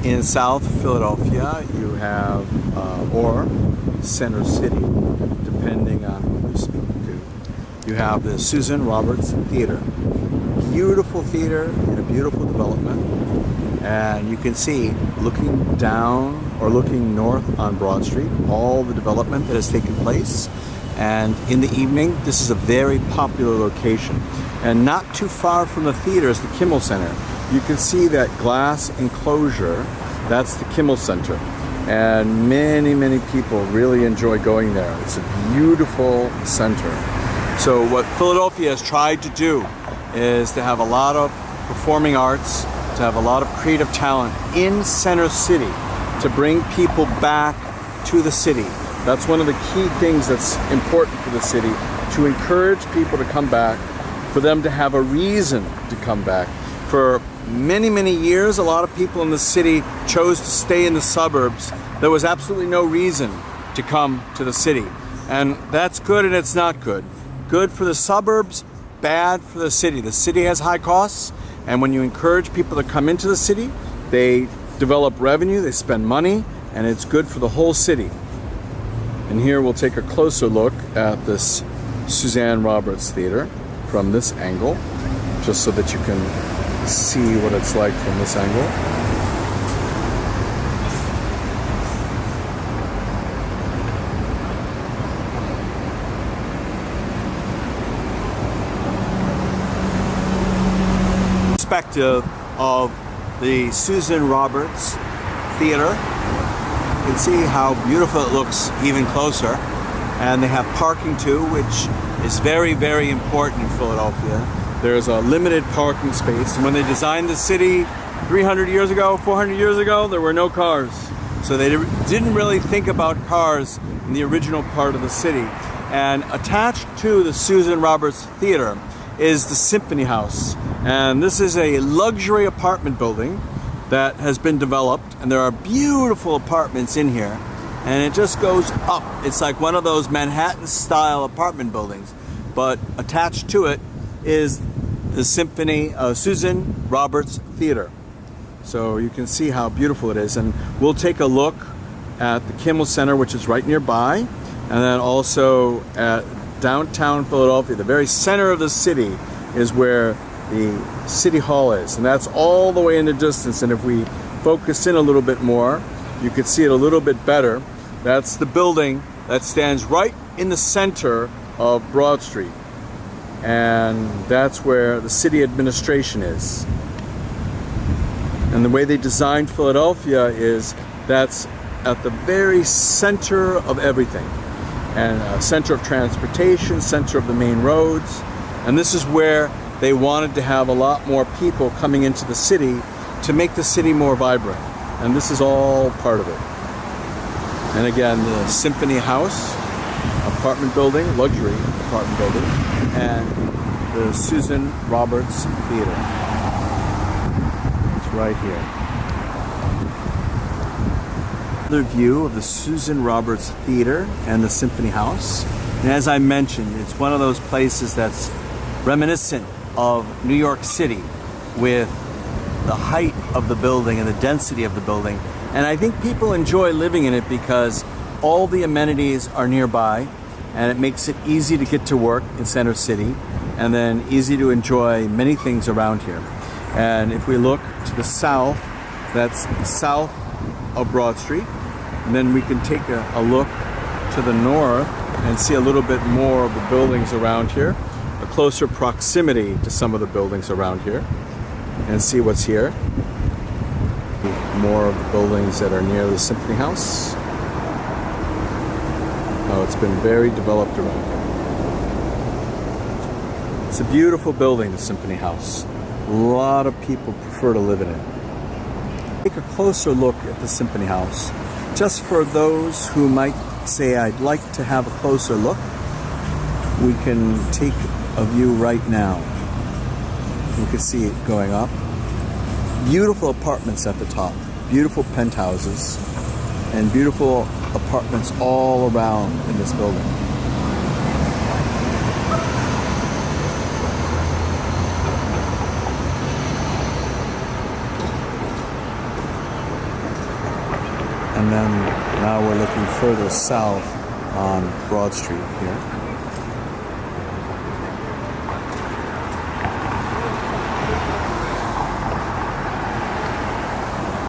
In South Philadelphia, you have, or Center City, depending on who you speak to, you have the Suzanne Roberts Theater. Beautiful theater in a beautiful development. And you can see, looking down or looking north on Broad Street, all the development that has taken place. And in the evening, this is a very popular location. And not too far from the theater is the Kimmel Center. You can see that glass enclosure, that's the Kimmel Center. And many, many people really enjoy going there. It's a beautiful center. So what Philadelphia has tried to do is to have a lot of performing arts, to have a lot of creative talent in Center City, to bring people back to the city. That's one of the key things that's important for the city, to encourage people to come back, for them to have a reason to come back. For many, many years, a lot of people in the city chose to stay in the suburbs. There was absolutely no reason to come to the city. And that's good and it's not good. Good for the suburbs, bad for the city. The city has high costs, and when you encourage people to come into the city, they develop revenue, they spend money, and it's good for the whole city. And here we'll take a closer look at this Suzanne Roberts Theater from this angle, just so that you can see what it's like from this angle. Perspective of the Suzanne Roberts Theater. You can see how beautiful it looks even closer. And they have parking too, which is very, very important in Philadelphia. There's a limited parking space. And when they designed the city 300 years ago, 400 years ago, there were no cars. So they didn't really think about cars in the original part of the city. And attached to the Suzanne Roberts Theater is the Symphony House. And this is a luxury apartment building that has been developed, and there are beautiful apartments in here, and it just goes up. It's like one of those Manhattan style apartment buildings, but attached to it is the Suzanne Roberts Theater. So you can see how beautiful it is, and we'll take a look at the Kimmel Center, which is right nearby, and then also at downtown Philadelphia. The very center of the city is where the City Hall is, and that's all the way in the distance. And if we focus in a little bit more, you could see it a little bit better. That's the building that stands right in the center of Broad Street, and that's where the city administration is. And the way they designed Philadelphia is that's at the very center of everything, and a center of transportation, center of the main roads. And this is where they wanted to have a lot more people coming into the city to make the city more vibrant. And this is all part of it. And again, the Symphony House, apartment building, luxury apartment building, and the Suzanne Roberts Theater. It's right here. Another view of the Suzanne Roberts Theater and the Symphony House. And as I mentioned, it's one of those places that's reminiscent of New York City, with the height of the building and the density of the building. And I think people enjoy living in it because all the amenities are nearby, and it makes it easy to get to work in Center City, and then easy to enjoy many things around here. And if we look to the south, that's south of Broad Street, and then we can take a look to the north and see a little bit more of the buildings around here, a closer proximity to some of the buildings around here, and see what's here. More of the buildings that are near the Symphony House. Oh, it's been very developed around here. It's a beautiful building, the Symphony House. A lot of people prefer to live in it. Take a closer look at the Symphony House. Just for those who might say, I'd like to have a closer look, we can take a view right now. You can see it going up. Beautiful apartments at the top, beautiful penthouses, and beautiful apartments all around in this building. And then now we're looking further south on Broad Street here.